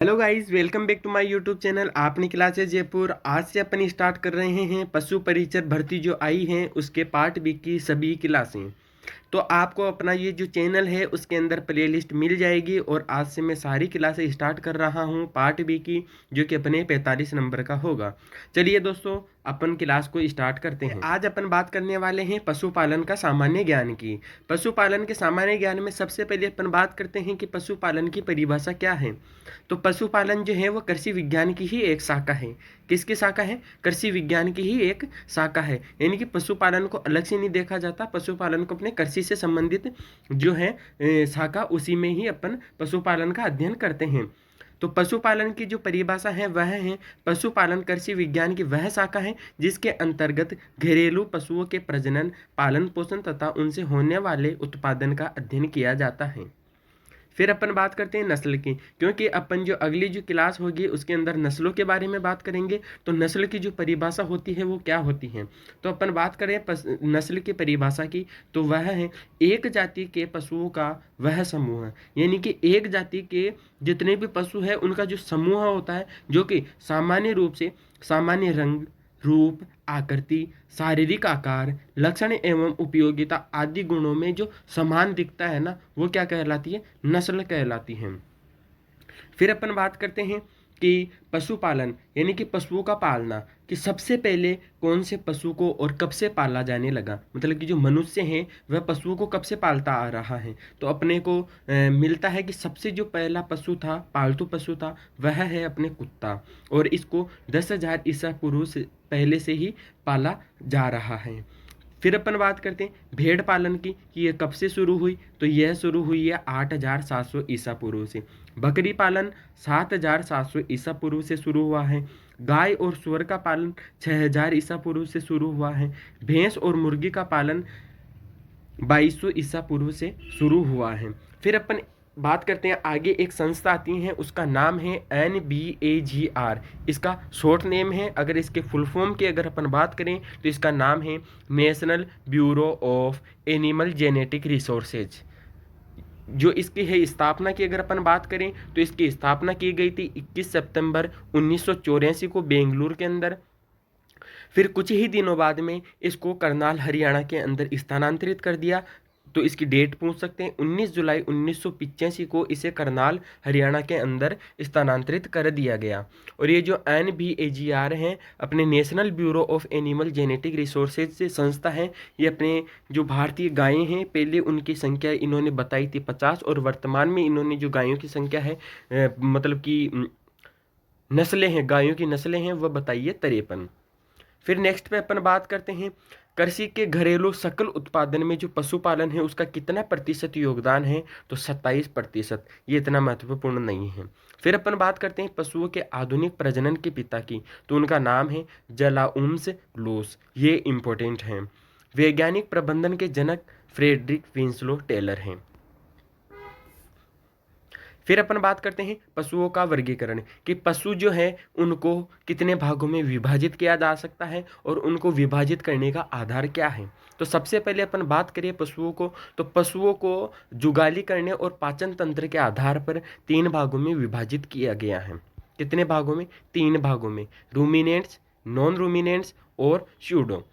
Hello guys, welcome back to my YouTube channel. आपने classes Jaipur. आज से अपन स्टार्ट कर रहे हैं पशु परिचर भर्ती जो आई है उसके पार्ट बी की सभी क्लासें। तो आपको अपना ये जो चैनल है उसके अंदर प्लेलिस्ट मिल जाएगी और आज से मैं सारी क्लासें स्टार्ट कर रहा हूँ पार्ट बी की, जो कि अपने 45 नंबर का होगा। चलिए दोस्तों, अपन क्लास को स्टार्ट करते हैं। आज अपन बात करने वाले हैं पशुपालन का सामान्य ज्ञान की। पशुपालन के सामान्य ज्ञान में सबसे पहले अपन बात करते हैं कि पशुपालन की परिभाषा क्या है। तो पशुपालन जो है वो कृषि विज्ञान की ही एक शाखा है। किसकी शाखा है? कृषि विज्ञान की ही एक शाखा है। यानी कि पशुपालन को अलग से नहीं देखा जाता, पशुपालन को अपने कृषि से संबंधित जो है शाखा, उसी में ही अपन पशुपालन का अध्ययन करते हैं। तो पशुपालन की जो परिभाषा है वह है, पशुपालन कृषि विज्ञान की वह शाखा है जिसके अंतर्गत घरेलू पशुओं के प्रजनन, पालन पोषण तथा उनसे होने वाले उत्पादन का अध्ययन किया जाता है। फिर अपन बात करते हैं नस्ल की, क्योंकि अपन जो अगली जो क्लास होगी उसके अंदर नस्लों के बारे में बात करेंगे। तो नस्ल की जो परिभाषा होती है वो क्या होती है। तो अपन बात करें नस्ल की परिभाषा की, तो वह है एक जाति के पशुओं का वह समूह है। यानी कि एक जाति के जितने भी पशु है उनका जो समूह होता है, जो कि सामान्य रूप से सामान्य रंग, रूप, आकृति, शारीरिक आकार, लक्षण एवं उपयोगिता आदि गुणों में जो समान दिखता है ना, वो क्या कहलाती है? नस्ल कहलाती है। फिर अपन बात करते हैं कि पशुपालन यानी कि पशुओं का पालना, कि सबसे पहले कौन से पशु को और कब से पाला जाने लगा। मतलब कि जो मनुष्य हैं वह पशुओं को कब से पालता आ रहा है। तो अपने को मिलता है कि सबसे जो पहला पशु था, पालतू पशु था, वह है अपने कुत्ता। और इसको 10,000 ईसा पूर्व से पहले से ही पाला जा रहा है। फिर अपन बात करते हैं भेड़ पालन की, कि ये कब से शुरू हुई। तो यह शुरू हुई है 8,700 ईसा पूर्व से। बकरी पालन 7,700 ईसा पूर्व से शुरू हुआ है। गाय और सूअर का पालन 6,000 ईसा पूर्व से शुरू हुआ है। भैंस और मुर्गी का पालन 2200 ईसा पूर्व से शुरू हुआ है। फिर अपन बात करते हैं आगे, एक संस्था आती है उसका नाम है NBAGR। इसका शॉर्ट नेम है। अगर इसके फुल फॉर्म की अगर अपन बात करें तो इसका नाम है national bureau of animal genetic resources. जो इसकी है स्थापना की अगर अपन बात करें तो इसकी स्थापना की गई थी 21 सितंबर 1984 को बेंगलुरु के अंदर। फिर कुछ ही दिनों बाद में इसको करनाल हरियाणा के अंदर स्थानांतरित कर दिया। तो इसकी डेट पूछ सकते हैं, 19 जुलाई 1985 को इसे करनाल हरियाणा के अंदर स्थानांतरित कर दिया गया। और ये जो NBAGR हैं, अपने national bureau of animal genetic resources से संस्था है। ये अपने जो भारतीय गायें हैं, पहले उनकी संख्या इन्होंने बताई थी 50, और वर्तमान में इन्होंने जो गायों की संख्या है मतलब कि नस्लें हैं, गायों की नस्लें हैं, वह बताई है 53। फिर नेक्स्ट पे अपन बात करते हैं कृषि के घरेलू सकल उत्पादन में जो पशुपालन है उसका कितना प्रतिशत योगदान है। तो 27%। ये इतना महत्वपूर्ण नहीं है। फिर अपन बात करते हैं पशुओं के आधुनिक प्रजनन के पिता की, तो उनका नाम है जलाउम्स लूस। ये इंपॉर्टेंट है। वैज्ञानिक प्रबंधन के जनक फ्रेडरिक विंसलो टेलर हैं। फिर अपन बात करते हैं पशुओं का वर्गीकरण, कि पशु जो है उनको कितने भागों में विभाजित किया जा सकता है और उनको विभाजित करने का आधार क्या है। तो सबसे पहले अपन बात करें पशुओं को, तो पशुओं को जुगाली करने और पाचन तंत्र के आधार पर 3 भागों में विभाजित किया गया है। कितने भागों में? 3 भागों में। रूमिनेंट्स, नॉन रूमिनेंट्स और स्यूडो।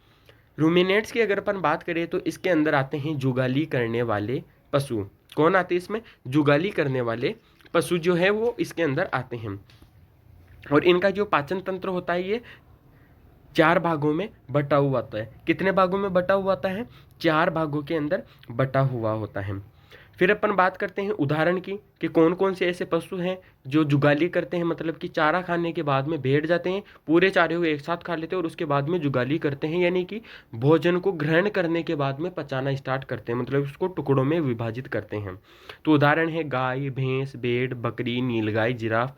रूमिनेंट्स की अगर अपन बात करें तो इसके अंदर आते हैं जुगाली करने वाले पशु। कौन आते हैं इसमें? जुगाली करने वाले पशु जो है वो इसके अंदर आते हैं। और इनका जो पाचन तंत्र होता है ये 4 भागों में बटा हुआ होता है। कितने भागों में बटा हुआ होता है? 4 भागों के अंदर बटा हुआ होता है। फिर अपन बात करते हैं उदाहरण की, कि कौन कौन से ऐसे पशु हैं जो जुगाली करते हैं, मतलब कि चारा खाने के बाद में बैठ जाते हैं, पूरे चारे को एक साथ खा लेते हैं और उसके बाद में जुगाली करते हैं, यानी कि भोजन को ग्रहण करने के बाद में पचाना स्टार्ट करते हैं, मतलब उसको टुकड़ों में विभाजित करते हैं। तो उदाहरण है गाय, भैंस, भेड़, बकरी, नीलगाय, जिराफ।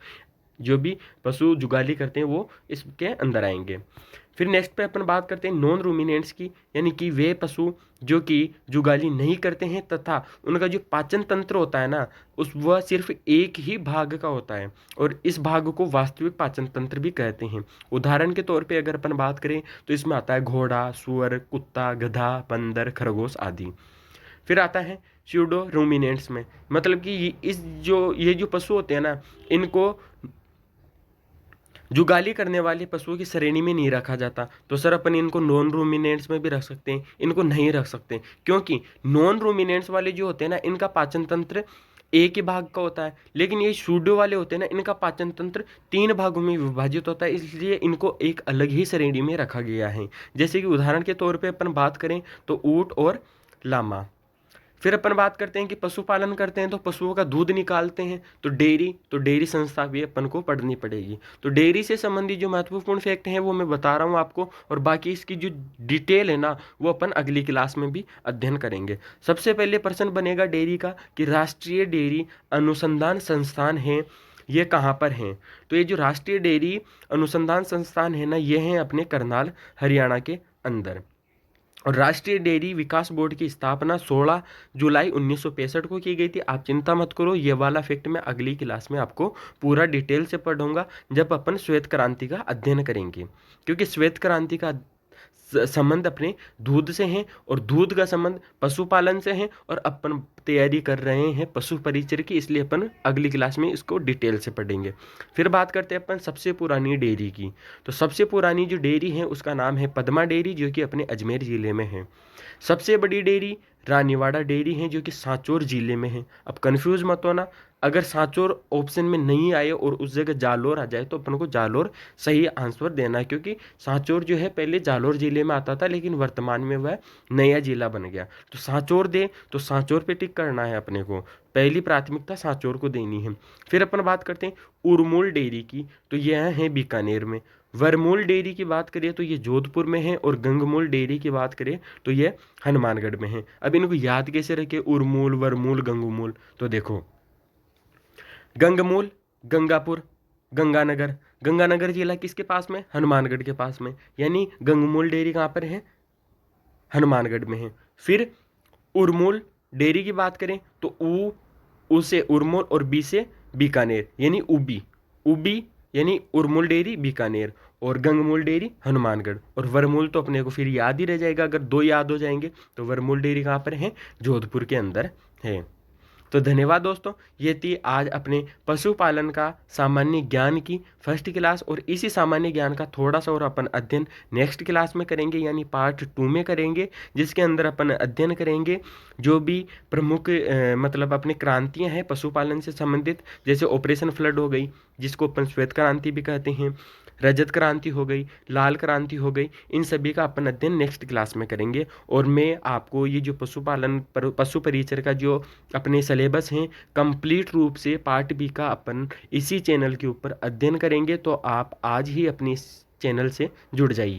जो भी पशु जुगाली करते हैं वो इसके अंदर आएंगे। फिर नेक्स्ट पे अपन बात करते हैं नॉन रूमिनेंट्स की, यानी कि वे पशु जो कि जुगाली नहीं करते हैं तथा उनका जो पाचन तंत्र होता है ना, वह सिर्फ एक ही भाग का होता है और इस भाग को वास्तविक पाचन तंत्र भी कहते हैं। उदाहरण के तौर पे अगर अपन बात करें तो इसमें आता है घोड़ा, सुअर, कुत्ता, गधा, बंदर, खरगोश आदि। फिर आता है स्यूडो रूमिनेंट्स में, मतलब कि ये जो पशु होते हैं ना, इनको जुगाली करने वाले पशुओं की श्रेणी में नहीं रखा जाता। तो सर अपन इनको नॉन रूमिनेंट्स में भी रख सकते हैं, इनको नहीं रख सकते, क्योंकि नॉन रूमिनेंट्स वाले जो होते हैं ना, इनका पाचन तंत्र एक ही भाग का होता है, लेकिन ये सूडो वाले होते हैं ना, इनका पाचन तंत्र 3 भागों में विभाजित होता है, इसलिए इनको एक अलग ही श्रेणी में रखा गया है। जैसे कि उदाहरण के तौर पे अपन बात करें तो ऊंट और लामा। फिर अपन बात करते हैं कि पशुपालन करते हैं तो पशुओं का दूध निकालते हैं, तो डेयरी संस्था भी अपन को पढ़नी पड़ेगी। तो डेयरी से संबंधित जो महत्वपूर्ण फैक्ट हैं वो मैं बता रहा हूँ आपको, और बाकी इसकी जो डिटेल है ना वो अपन अगली क्लास में भी अध्ययन करेंगे। सबसे पहले प्रश्न बनेगा डेयरी का कि राष्ट्रीय डेयरी अनुसंधान संस्थान है ये कहाँ पर हैं। तो ये जो राष्ट्रीय डेयरी अनुसंधान संस्थान है ना, ये हैं अपने करनाल हरियाणा के अंदर। और राष्ट्रीय डेयरी विकास बोर्ड की स्थापना 16 जुलाई 1965 को की गई थी। आप चिंता मत करो, ये वाला फैक्ट मैं अगली क्लास में आपको पूरा डिटेल से पढ़ूंगा जब अपन श्वेत क्रांति का अध्ययन करेंगे, क्योंकि श्वेत क्रांति का संबंध अपने दूध से हैं और दूध का संबंध पशुपालन से है, और अपन तैयारी कर रहे हैं पशु परिचर की, इसलिए अपन अगली क्लास में इसको डिटेल से पढ़ेंगे। फिर बात करते हैं अपन सबसे पुरानी डेयरी की। तो सबसे पुरानी जो डेयरी है उसका नाम है पद्मा डेयरी, जो कि अपने अजमेर ज़िले में है। सबसे बड़ी डेयरी रानीवाड़ा डेयरी है, जो कि सांचौर जिले में है। अब कंफ्यूज मत होना, अगर सांचौर ऑप्शन में नहीं आए और उस जगह जालोर आ जाए तो अपन को जालोर सही आंसर देना है, क्योंकि सांचौर जो है पहले जालोर जिले में आता था, लेकिन वर्तमान में वह नया जिला बन गया। तो सांचौर दे तो सांचौर पे टिक करना है अपने को, पहली प्राथमिकता सांचौर को देनी है। फिर अपन बात करते हैं उरमूल डेयरी की, तो यह है बीकानेर में। वरमूल डेयरी की बात करें तो ये जोधपुर में है, और गंगमूल डेयरी की बात करें तो ये हनुमानगढ़ में है। अब इनको याद कैसे रखें, उरमूल, वरमूल, गंगमूल। तो देखो, गंगमूल गंगापुर गंगानगर, गंगानगर जिला किसके पास में, हनुमानगढ़ के पास में, यानी गंगमूल डेयरी कहाँ पर है, हनुमानगढ़ में है। फिर उरमूल डेयरी की बात करें तो ऊ से उरमूल और बी से बीकानेर, यानी उबी, उबी यानी उरमूल डेयरी बीकानेर, और गंगमूल डेयरी हनुमानगढ़। और वरमूल तो अपने को फिर याद ही रह जाएगा, अगर दो याद हो जाएंगे तो वरमूल डेयरी कहाँ पर है, जोधपुर के अंदर है। तो धन्यवाद दोस्तों, ये थी आज अपने पशुपालन का सामान्य ज्ञान की फर्स्ट क्लास, और इसी सामान्य ज्ञान का थोड़ा सा और अपन अध्ययन नेक्स्ट क्लास में करेंगे, यानी पार्ट 2 में करेंगे, जिसके अंदर अपन अध्ययन करेंगे जो भी प्रमुख मतलब अपने क्रांतियां हैं पशुपालन से संबंधित, जैसे ऑपरेशन फ्लड हो गई जिसको अपन श्वेत क्रांति भी कहते हैं, रजत क्रांति हो गई, लाल क्रांति हो गई, इन सभी का अपन अध्ययन नेक्स्ट क्लास में करेंगे। और मैं आपको ये जो पशुपालन पशु परिचर का जो अपने सिलेबस हैं कंप्लीट रूप से पार्ट बी का अपन इसी चैनल के ऊपर अध्ययन करेंगे, तो आप आज ही अपने इस चैनल से जुड़ जाइए।